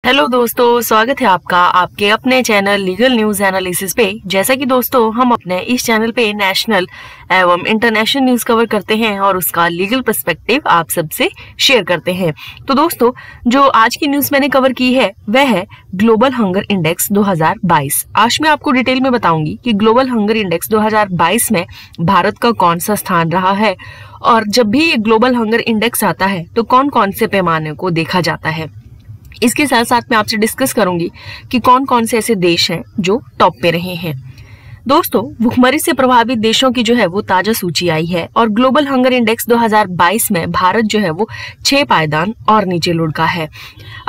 Hello दोस्तों, स्वागत है आपका आपके अपने चैनल लीगल न्यूज एनालिसिस पे। जैसा कि दोस्तों हम अपने इस चैनल पे नेशनल एवं इंटरनेशनल न्यूज कवर करते हैं और उसका लीगल पर्सपेक्टिव आप सबसे शेयर करते हैं। तो दोस्तों जो आज की न्यूज मैंने कवर की है वह है ग्लोबल हंगर इंडेक्स 2022। आज मैं आपको डिटेल में बताऊंगी कि ग्लोबल हंगर इंडेक्स 2022 में भारत का कौन सा स्थान रहा है और जब भी ये ग्लोबल हंगर इंडेक्स आता है तो कौन कौन से पैमाने को देखा जाता है। इसके साथ साथ मैं आपसे डिस्कस करूंगी कि कौन कौन से ऐसे देश हैं जो टॉप पे रहे हैं। दोस्तों भुखमरी से प्रभावित देशों की जो है वो ताजा सूची आई है और ग्लोबल हंगर इंडेक्स 2022 में भारत जो है वो 6 पायदान और नीचे लुढ़का है।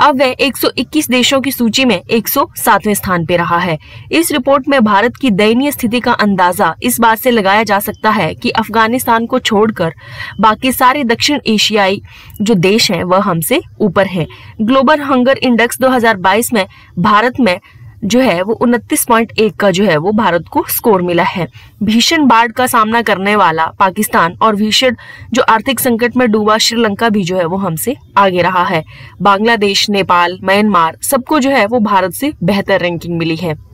अब वह 121 देशों की सूची में 107वें स्थान पे रहा है। इस रिपोर्ट में भारत की दयनीय स्थिति का अंदाजा इस बात से लगाया जा सकता है कि अफगानिस्तान को छोड़कर बाकी सारे दक्षिण एशियाई जो देश हैं वह हमसे ऊपर हैं। ग्लोबल हंगर इंडेक्स 2022 में भारत में जो है वो 29.1 का जो है वो भारत को स्कोर मिला है। भीषण बाढ़ का सामना करने वाला पाकिस्तान और भीषण जो आर्थिक संकट में डूबा श्रीलंका भी जो है वो हमसे आगे रहा है। बांग्लादेश, नेपाल, म्यांमार सबको जो है वो भारत से बेहतर रैंकिंग मिली है।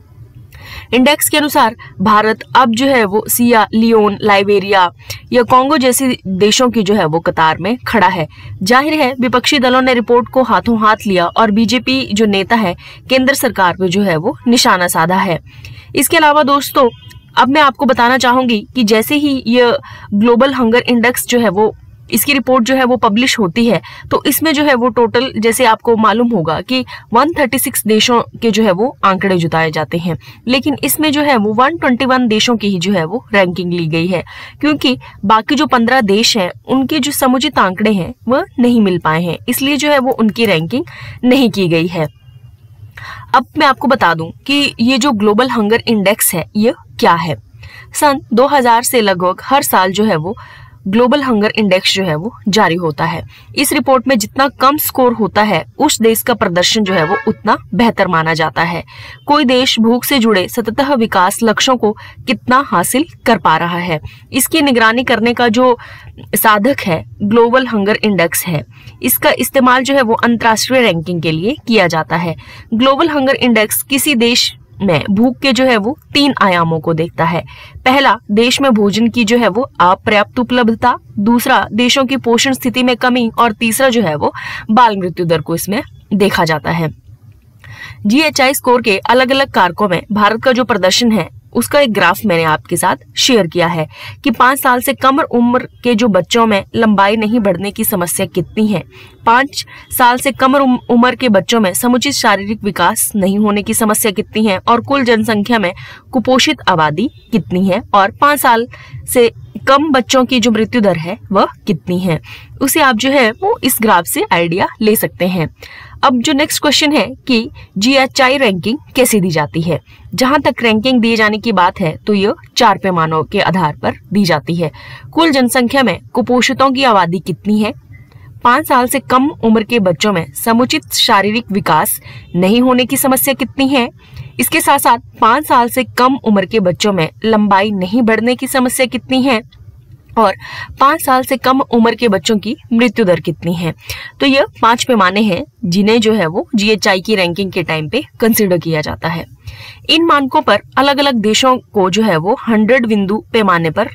इंडेक्स के अनुसार भारत अब जो है वो सिया लियोन, लाइबेरिया या कांगो जैसे देशों की जो है वो कतार में खड़ा है। जाहिर है विपक्षी दलों ने रिपोर्ट को हाथों हाथ लिया और बीजेपी जो नेता है केंद्र सरकार पे जो है वो निशाना साधा है। इसके अलावा दोस्तों अब मैं आपको बताना चाहूंगी कि जैसे ही ये ग्लोबल हंगर इंडेक्स जो है वो इसकी रिपोर्ट जो है वो पब्लिश होती है तो इसमें जो है वो टोटल जैसे आपको मालूम होगा कि 136 देशों के जो है वो आंकड़े जुटाए जाते हैं, लेकिन इसमें जो है वो 121 देशों की ही जो है वो रैंकिंग ली गई है क्योंकि बाकी जो 15 देश हैं उनके जो समुचित आंकड़े हैं वह नहीं मिल पाए हैं, इसलिए जो है वो उनकी रैंकिंग नहीं की गई है। अब मैं आपको बता दूं कि ये जो ग्लोबल हंगर इंडेक्स है ये क्या है। सन 2000 से लगभग हर साल जो है वो ग्लोबल हंगर इंडेक्स जो है वो जारी होता है। इस रिपोर्ट में जितना कम स्कोर होता है उस देश का प्रदर्शन जो है वो उतना बेहतर माना जाता है। कोई देश भूख से जुड़े सतत विकास लक्ष्यों को कितना हासिल कर पा रहा है, इसकी निगरानी करने का जो साधक है ग्लोबल हंगर इंडेक्स है। इसका इस्तेमाल जो है वो अंतर्राष्ट्रीय रैंकिंग के लिए किया जाता है। ग्लोबल हंगर इंडेक्स किसी देश में भूख के जो है वो 3 आयामों को देखता है। पहला, देश में भोजन की जो है वो अपर्याप्त उपलब्धता, दूसरा देशों की पोषण स्थिति में कमी और तीसरा जो है वो बाल मृत्यु दर को इसमें देखा जाता है। जीएचआई स्कोर के अलग अलग कारकों में भारत का जो प्रदर्शन है उसका एक ग्राफ मैंने आपके साथ शेयर किया है कि 5 साल से कम उम्र के जो बच्चों में लंबाई नहीं बढ़ने की समस्या कितनी है, 5 साल से कम उम्र के बच्चों में समुचित शारीरिक विकास नहीं होने की समस्या कितनी है और कुल जनसंख्या में कुपोषित आबादी कितनी है और 5 साल से कम बच्चों की जो मृत्यु दर है वह कितनी है, उसे आप जो है वो इस ग्राफ से आइडिया ले सकते हैं। अब जो नेक्स्ट क्वेश्चन है कि जीएचआई रैंकिंग कैसे दी जाती है। जहां तक रैंकिंग दिए जाने की बात है तो यह 4 पैमानों के आधार पर दी जाती है। कुल जनसंख्या में कुपोषितों की आबादी कितनी है, 5 साल से कम उम्र के बच्चों में समुचित शारीरिक विकास नहीं होने की समस्या कितनी है, इसके साथ साथ 5 साल से कम उम्र के बच्चों में लंबाई नहीं बढ़ने की समस्या कितनी है और 5 साल से कम उम्र के बच्चों की मृत्यु दर कितनी है। तो यह 5 पैमाने हैं जिन्हें जो है वो जीएचआई की रैंकिंग के टाइम पे कंसीडर किया जाता है। इन मानकों पर अलग अलग देशों को जो है वो 100 बिंदु पैमाने पर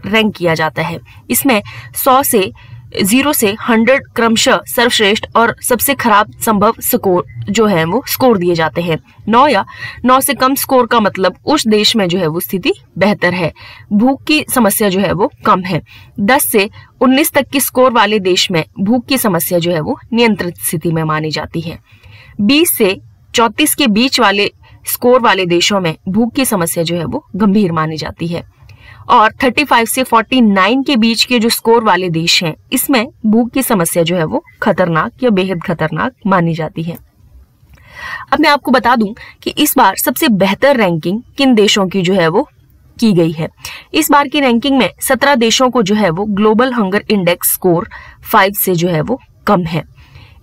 रैंक किया जाता है। इसमें 0 से 100 क्रमशः सर्वश्रेष्ठ और सबसे खराब संभव स्कोर जो है वो स्कोर दिए जाते हैं। 9 या 9 से कम स्कोर का मतलब उस देश में जो है वो स्थिति बेहतर है, भूख की समस्या जो है वो कम है। 10 से 19 तक की स्कोर वाले देश में भूख की समस्या जो है वो नियंत्रित स्थिति में मानी जाती है। 20 से 34 के बीच वाले स्कोर वाले देशों में भूख की समस्या जो है वो गंभीर मानी जाती है और 35 से 49 के बीच के जो स्कोर वाले देश हैं इसमें भूख की समस्या जो है वो खतरनाक या बेहद खतरनाक मानी जाती है। अब मैं आपको बता दूं कि इस बार सबसे बेहतर रैंकिंग किन देशों की जो है वो की गई है। इस बार की रैंकिंग में 17 देशों को जो है वो ग्लोबल हंगर इंडेक्स स्कोर 5 से जो है वो कम है।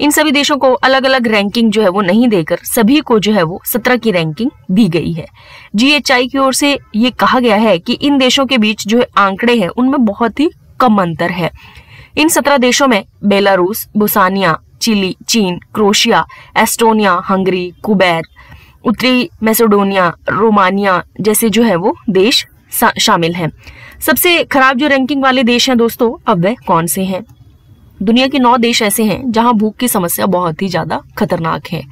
इन सभी देशों को अलग अलग रैंकिंग जो है वो नहीं देकर सभी को जो है वो 17 की रैंकिंग दी गई है। जीएचआई की ओर से ये कहा गया है कि इन देशों के बीच जो आंकड़े हैं उनमें बहुत ही कम अंतर है। इन 17 देशों में बेलारूस, बोस्निया, चिली, चीन, क्रोएशिया, एस्टोनिया, हंगरी, कुवैत, उत्तरी मैसेडोनिया, रोमानिया जैसे जो है वो देश शामिल हैं। सबसे खराब जो रैंकिंग वाले देश हैं दोस्तों, अब वह कौन से हैं? दुनिया के 9 देश ऐसे हैं जहां भूख की समस्या बहुत ही ज्यादा खतरनाक है,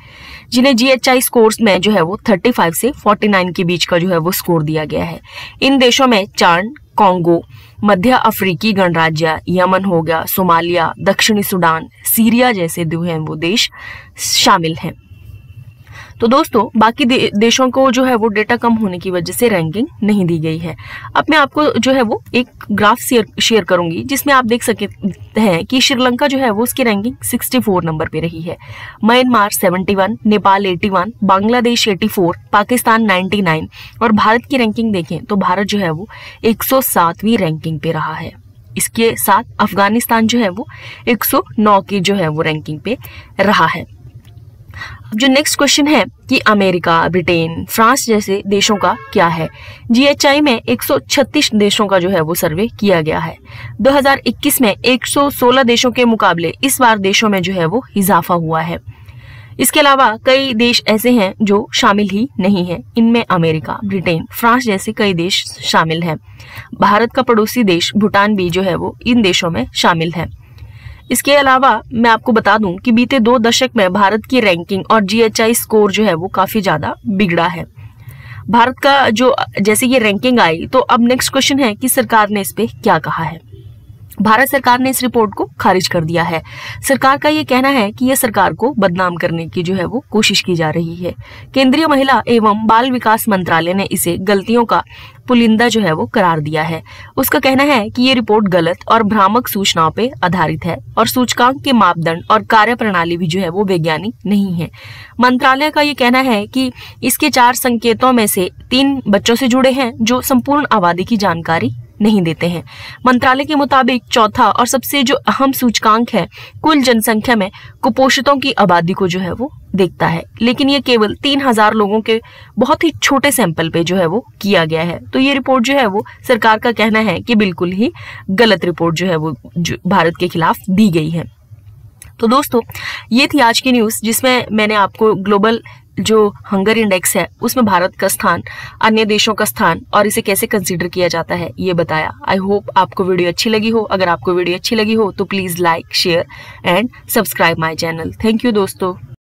जिन्हें GHI स्कोर्स में जो है वो 35 से 49 के बीच का जो है वो स्कोर दिया गया है। इन देशों में चाड, कॉन्गो, मध्य अफ्रीकी गणराज्य, यमन हो गया, सोमालिया, दक्षिणी सुडान, सीरिया जैसे जो है वो देश शामिल हैं। तो दोस्तों बाकी देशों को जो है वो डेटा कम होने की वजह से रैंकिंग नहीं दी गई है। अब मैं आपको जो है वो एक ग्राफ शेयर करूंगी जिसमें आप देख सकते हैं कि श्रीलंका जो है वो उसकी रैंकिंग 64 नंबर पे रही है, म्यांमार 71, नेपाल 81, बांग्लादेश 84, पाकिस्तान 99 और भारत की रैंकिंग देखें तो भारत जो है वो 107वीं रैंकिंग पे रहा है। इसके साथ अफगानिस्तान जो है वो 109 की जो है वो रैंकिंग पे रहा है। जो नेक्स्ट क्वेश्चन है कि अमेरिका, ब्रिटेन, फ्रांस जैसे देशों का क्या है? GHI में 136 देशों का जो है वो सर्वे किया गया है। 2021 में 116 देशों के मुकाबले इस बार देशों में जो है वो इजाफा हुआ है। इसके अलावा कई देश ऐसे हैं जो शामिल ही नहीं है। इनमें अमेरिका, ब्रिटेन, फ्रांस जैसे कई देश शामिल हैं। भारत का पड़ोसी देश भूटान भी जो है वो इन देशों में शामिल है। इसके अलावा मैं आपको बता दूं कि बीते 2 दशक में भारत की रैंकिंग और GHI स्कोर जो है वो काफी ज्यादा बिगड़ा है। भारत का जो जैसे ये रैंकिंग आई तो अब नेक्स्ट क्वेश्चन है कि सरकार ने इस पे क्या कहा है। भारत सरकार ने इस रिपोर्ट को खारिज कर दिया है। सरकार का ये कहना है कि यह सरकार को बदनाम करने की जो है वो कोशिश की जा रही है। केंद्रीय महिला एवं बाल विकास मंत्रालय ने इसे गलतियों का पुलिंदा जो है वो करार दिया है। उसका कहना है कि ये रिपोर्ट गलत और भ्रामक सूचनाओं पे आधारित है और सूचकांक के मापदंड और कार्यप्रणाली भी जो है वो वैज्ञानिक नहीं है। मंत्रालय का ये कहना है कि इसके 4 संकेतों में से 3 बच्चों से जुड़े हैं जो संपूर्ण आबादी की जानकारी नहीं देते हैं। मंत्रालय के मुताबिक चौथा और सबसे जो अहम सूचकांक है कुल जनसंख्या में कुपोषितों की आबादी को जो है वो देखता है, लेकिन ये केवल 3000 लोगों के बहुत ही छोटे सैंपल पे जो है वो किया गया है। तो ये रिपोर्ट जो है वो सरकार का कहना है कि बिल्कुल ही गलत रिपोर्ट जो है वो भारत के खिलाफ दी गई है। तो दोस्तों ये थी आज की न्यूज़ जिसमें मैंने आपको ग्लोबल जो हंगर इंडेक्स है उसमें भारत का स्थान, अन्य देशों का स्थान और इसे कैसे कंसीडर किया जाता है ये बताया। आई होप आपको वीडियो अच्छी लगी हो। अगर आपको वीडियो अच्छी लगी हो तो please like, share and subscribe my channel. Thank you दोस्तों।